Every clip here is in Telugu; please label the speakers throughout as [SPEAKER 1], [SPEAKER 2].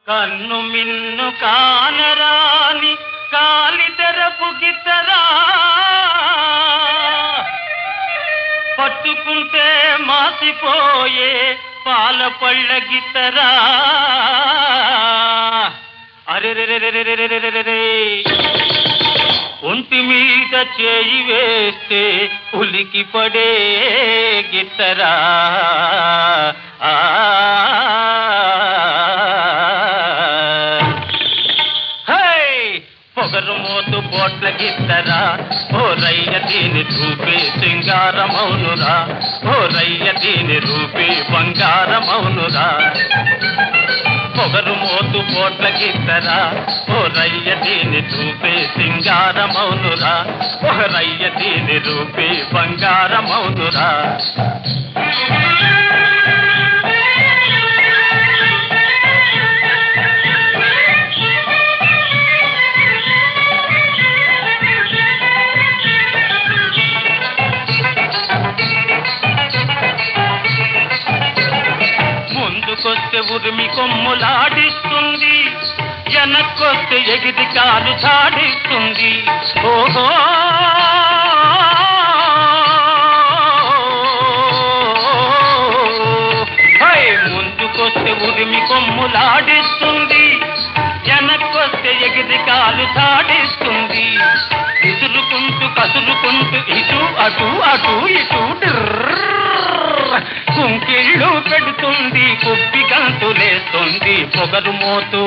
[SPEAKER 1] కన్ను మిన్ను కానరాని కాలితెరపు గిత్తరా పట్టుకుంటే మాసిపోయే పాల పళ్ళ గిత్తరా అరెరెరెరెరెరెరెరెరె ఒంటి మీద చేయి వేస్తే ఉలికి పడే గిత్తరా పొగరు మోతు పోట్ల గిత్తరా ఓ రయ్య దీని రూపే సింగారమౌనురా ఓ రయ్య దీని రూపే బంగారమౌనురా పొగరు మోతు పోట్ల గిత్తరా ఓ రయ్య దీని రూపే సింగారమౌనురా ఓ రయ్య దీని రూపే బంగారమౌనురా ముందుకొస్తే ఉరిమి కొమ్ములాడిస్తుంది వెనక్కొస్తే ఎగిరి కాలు చాడిస్తుంది ఓహో ముందుకొస్తే ఉరిమి కొమ్ములాడిస్తుంది వెనక్కొస్తే ఎగిరి కాలు చాడిస్తుంది విసురుకుంటూ కసురుకుంటూ ఇటు అటు అటు ఇటు కుంకిళ్ళు పెడుతుంది కుప్పి గంతులేస్తుంది పొగరు మోతు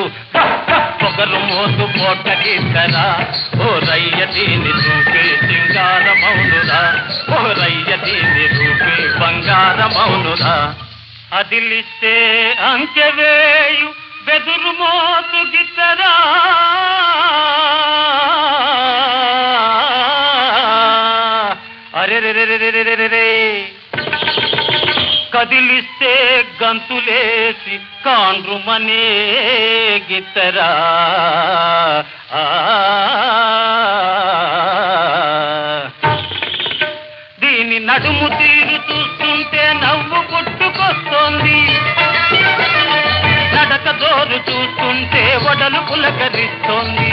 [SPEAKER 1] పోట్ల గిత్తరా ఓ రయ్య దీని రూపే సింగారమౌనురా ఓ రయ్య దీని రూపే బంగారమౌనురా అదిలిస్తే అంకెవేయు బెదురు మోతు గిత్తరా అరెరెరెరెరెరెరె కదిలిస్తే గంతులేసి కాండ్రుమనే గిత్తరా దీని నడుము తీరు చూస్తుంటే నవ్వు పుట్టుకొస్తోంది నడక జోరు చూస్తుంటే వడలు పులకరిస్తోంది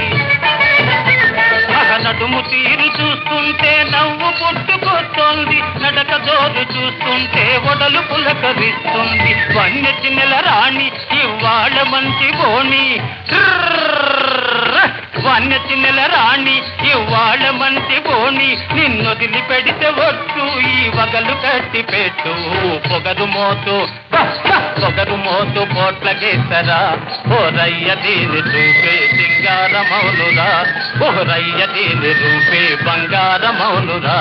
[SPEAKER 1] నడుము తీరు చూస్తుంటే నవ్వు పుట్టుకొస్తోంది నడక జోరు చూస్తుంటే వడలు పులకరిస్తుంది వన్య చిన్నెల రాణి ఇవాళ మంచి బోణి వన్య చిన్నెల రాణి ఇవాళ మంచి బోణి నిన్నొదిలి పెడితే వద్దు ఈ వగలు కట్టి పెట్టు పొగరు మోతు పోట్ల గిత్తరా ఓ రయ్య దీని రూపే సింగారమౌనురా ఓ రయ్య దీని రూపే బంగారమౌనురా